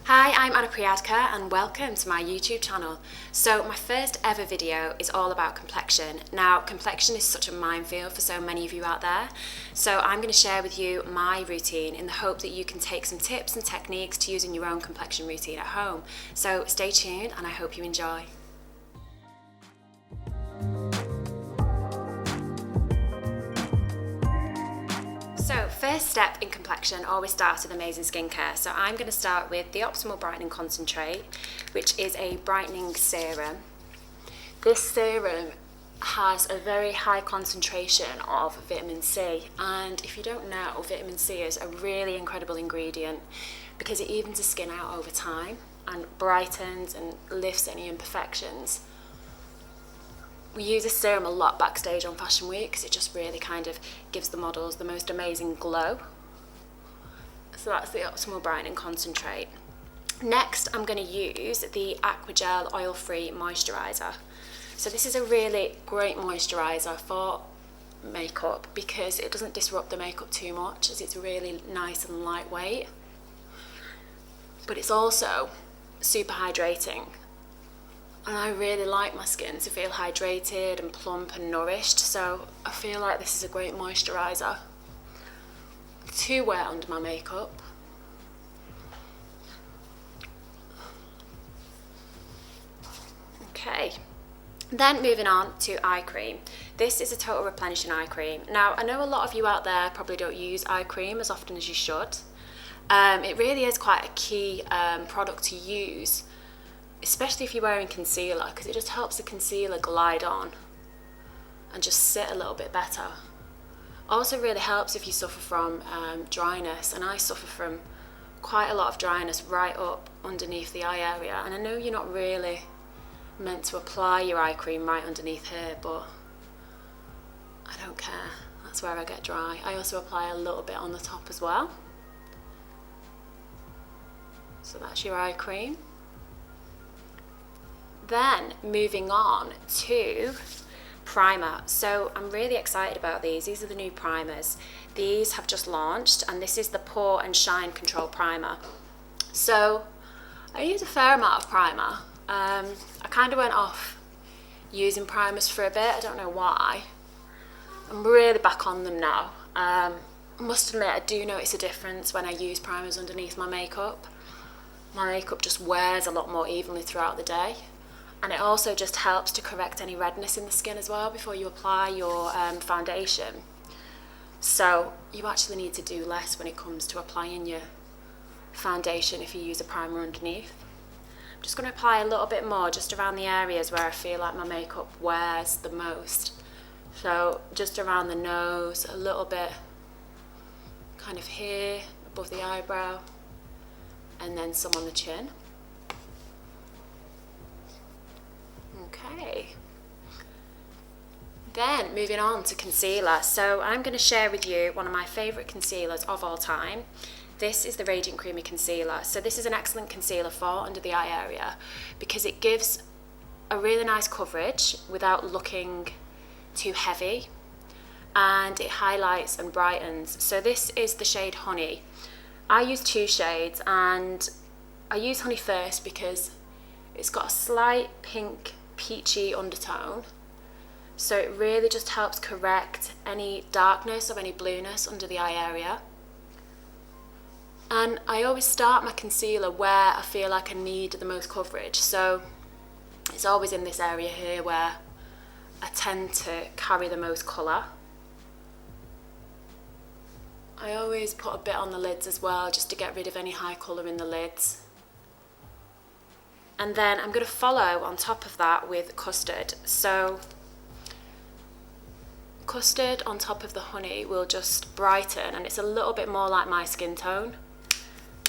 Hi, I'm Anna Priadka and welcome to my YouTube channel. So my first ever video is all about complexion. Now, complexion is such a minefield for so many of you out there. So I'm going to share with you my routine in the hope that you can take some tips and techniques to use in your own complexion routine at home. So stay tuned and I hope you enjoy. So first step in complexion always starts with amazing skincare. So I'm going to start with the Optimal Brightening Concentrate, which is a brightening serum. This serum has a very high concentration of vitamin C, and if you don't know, vitamin C is a really incredible ingredient because it evens the skin out over time and brightens and lifts any imperfections. We use this serum a lot backstage on Fashion Week because it just really kind of gives the models the most amazing glow. So that's the Optimal Brightening Concentrate. Next, I'm going to use the Aquagel Oil-Free Moisturiser. So this is a really great moisturiser for makeup because it doesn't disrupt the makeup too much, as it's really nice and lightweight. But it's also super hydrating. And I really like my skin to feel hydrated and plump and nourished, so I feel like this is a great moisturiser to wear under my makeup. Okay, then moving on to eye cream. This is a total replenishing eye cream. Now, I know a lot of you out there probably don't use eye cream as often as you should. It really is quite a key product to use, especially if you're wearing concealer, because it just helps the concealer glide on and just sit a little bit better. Also really helps if you suffer from dryness, and I suffer from quite a lot of dryness right up underneath the eye area, and I know you're not really meant to apply your eye cream right underneath here, but I don't care, that's where I get dry. I also apply a little bit on the top as well. So that's your eye cream. Then moving on to primer. So I'm really excited about these. These are the new primers. These have just launched, and this is the Pore and Shine Control Primer. So I use a fair amount of primer. I kind of went off using primers for a bit. I don't know why. I'm really back on them now. I must admit I do notice a difference when I use primers underneath my makeup. My makeup just wears a lot more evenly throughout the day. And it also just helps to correct any redness in the skin as well before you apply your foundation. So you actually need to do less when it comes to applying your foundation if you use a primer underneath. I'm just going to apply a little bit more just around the areas where I feel like my makeup wears the most. So just around the nose, a little bit kind of here, above the eyebrow, and then some on the chin. Okay, then moving on to concealer. So I'm going to share with you one of my favourite concealers of all time. This is the Radiant Creamy Concealer. So this is an excellent concealer for under the eye area because it gives a really nice coverage without looking too heavy, and it highlights and brightens. So this is the shade Honey. I use two shades, and I use Honey first because it's got a slight pink peachy undertone, so it really just helps correct any darkness or any blueness under the eye area. And I always start my concealer where I feel like I need the most coverage, so it's always in this area here where I tend to carry the most colour. I always put a bit on the lids as well, just to get rid of any high colour in the lids. And then I'm going to follow on top of that with Custard. So Custard on top of the Honey will just brighten, and it's a little bit more like my skin tone.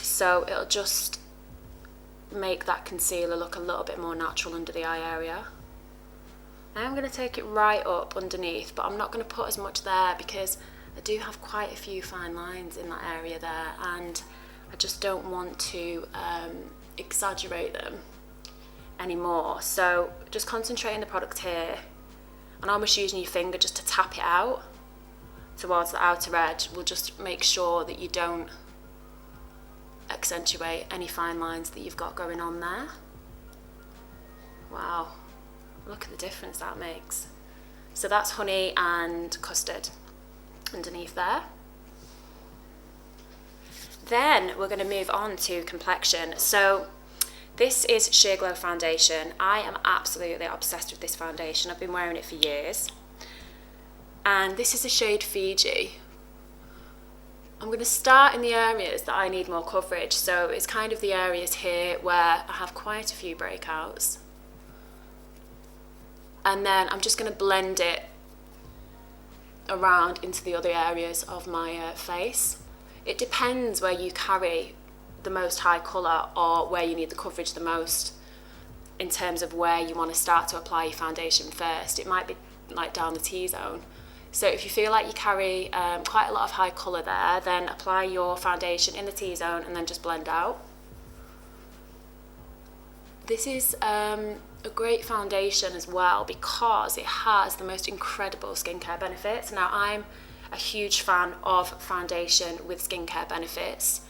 So it'll just make that concealer look a little bit more natural under the eye area. I'm going to take it right up underneath, but I'm not going to put as much there because I do have quite a few fine lines in that area there, and I just don't want to exaggerate them anymore. So just concentrating the product here and almost using your finger just to tap it out, towards the outer edge will just make sure that you don't accentuate any fine lines that you've got going on there. Wow, look at the difference that makes. So that's honey and custard underneath there. Then we're going to move on to complexion. So this is Sheer Glow foundation. I am absolutely obsessed with this foundation. I've been wearing it for years. And this is the shade Fiji. I'm going to start in the areas that I need more coverage. So it's kind of the areas here where I have quite a few breakouts. And then I'm just going to blend it around into the other areas of my face. It depends where you carry the most high colour or where you need the coverage the most in terms of where you want to start to apply your foundation first. It might be like down the T-zone. So if you feel like you carry quite a lot of high colour there, then apply your foundation in the T-zone and then just blend out. This is a great foundation as well because it has the most incredible skincare benefits. Now, I'm a huge fan of foundation with skincare benefits,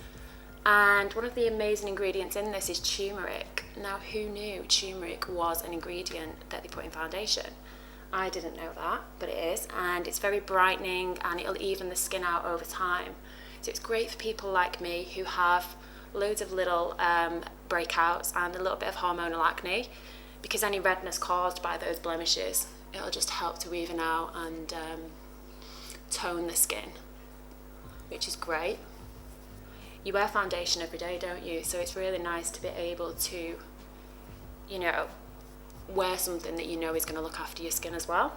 and one of the amazing ingredients in this is turmeric. Now, who knew turmeric was an ingredient that they put in foundation? I didn't know that, but it is, and it's very brightening and it'll even the skin out over time. So it's great for people like me who have loads of little breakouts and a little bit of hormonal acne, because any redness caused by those blemishes, it'll just help to even out and tone the skin, which is great. You wear foundation every day, don't you? So it's really nice to be able to, you know, wear something that you know is going to look after your skin as well.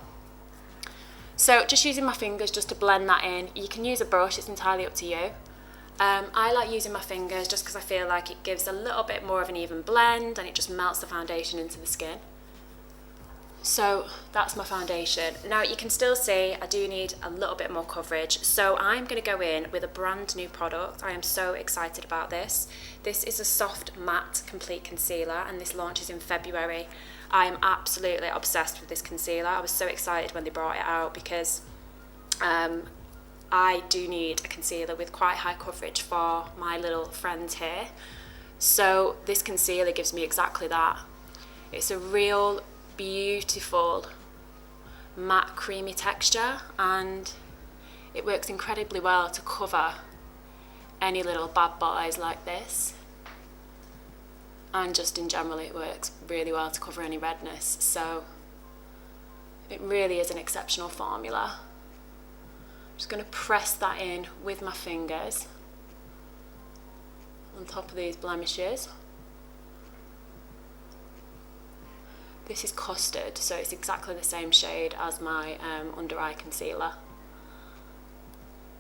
So just using my fingers just to blend that in. You can use a brush, it's entirely up to you. I like using my fingers just because I feel like it gives a little bit more of an even blend and it just melts the foundation into the skin. So that's my foundation. Now you can still see I do need a little bit more coverage, so I'm going to go in with a brand new product. I am so excited about this. This is a soft matte complete concealer and this launches in February. I am absolutely obsessed with this concealer. I was so excited when they brought it out because I do need a concealer with quite high coverage for my little friends here. So this concealer gives me exactly that. It's a real beautiful matte creamy texture and it works incredibly well to cover any little bad boys like this, and just in general it works really well to cover any redness. So it really is an exceptional formula. I'm just going to press that in with my fingers on top of these blemishes. This is custard, so it's exactly the same shade as my under eye concealer.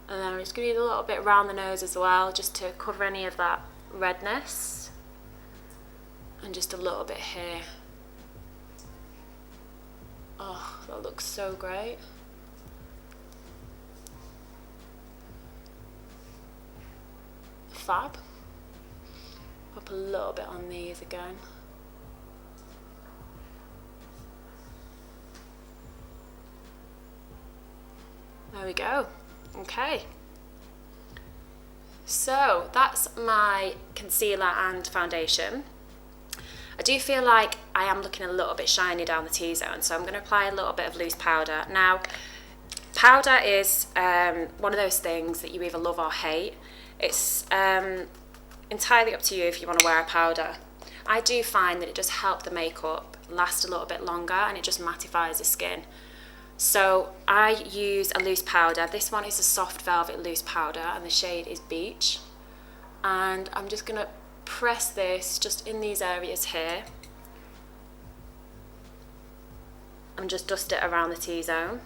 And then I'm just going to use a little bit around the nose as well, just to cover any of that redness. And just a little bit here. Oh, that looks so great. Fab. Pop a little bit on these again. There we go. Okay. So that's my concealer and foundation. I do feel like I am looking a little bit shiny down the T-zone, so I'm going to apply a little bit of loose powder. Now, powder is one of those things that you either love or hate. It's entirely up to you if you want to wear a powder. I do find that it does help the makeup last a little bit longer and it just mattifies the skin. So I use a loose powder. This one is a soft velvet loose powder and the shade is Beach. And I'm just going to press this just in these areas here and just dust it around the T-zone.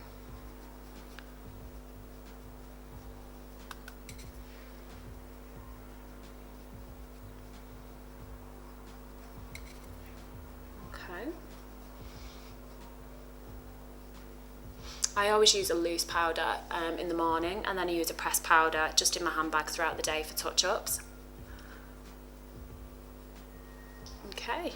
Okay. I always use a loose powder in the morning, and then I use a pressed powder just in my handbag throughout the day for touch-ups. Okay.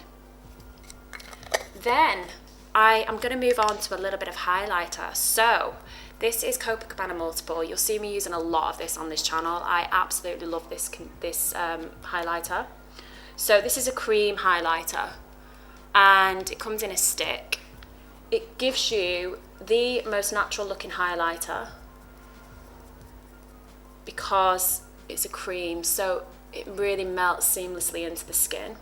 Then I am going to move on to a little bit of highlighter. So This is Copacabana Multiple. You'll see me using a lot of this on this channel. I absolutely love this highlighter. So this is a cream highlighter and it comes in a stick. It gives you the most natural looking highlighter because it's a cream, so it really melts seamlessly into the skin.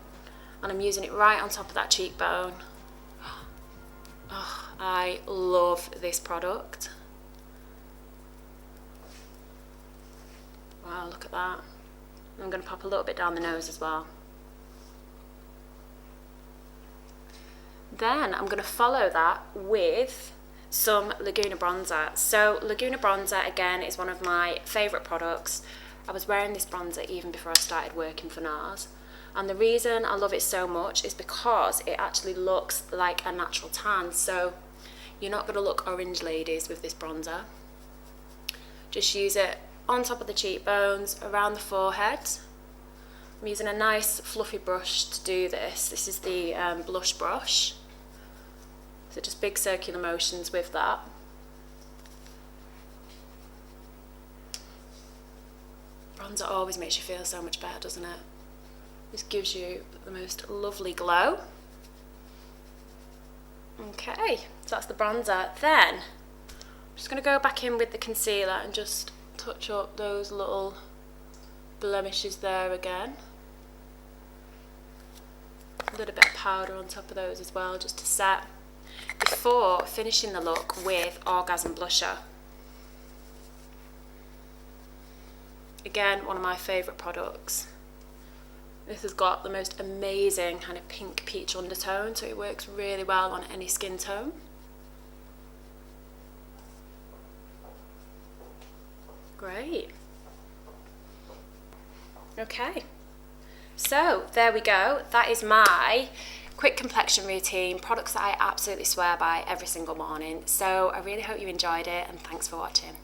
And I'm using it right on top of that cheekbone. Oh, I love this product. Wow, look at that. I'm going to pop a little bit down the nose as well. Then I'm going to follow that with some Laguna bronzer. So Laguna bronzer, again, is one of my favourite products. I was wearing this bronzer even before I started working for NARS. And the reason I love it so much is because it actually looks like a natural tan. So you're not going to look orange, ladies, with this bronzer. Just use it on top of the cheekbones, around the forehead. I'm using a nice fluffy brush to do this. This is the blush brush. So just big circular motions with that. Bronzer always makes you feel so much better, doesn't it? This gives you the most lovely glow. Okay, so that's the bronzer. Then I'm just going to go back in with the concealer and just touch up those little blemishes there again. A little bit of powder on top of those as well, just to set, before finishing the look with Orgasm Blusher. Again, one of my favourite products. This has got the most amazing kind of pink peach undertone, so it works really well on any skin tone. Great. Okay, so there we go. That is my quick complexion routine, products that I absolutely swear by every single morning. So I really hope you enjoyed it, and thanks for watching.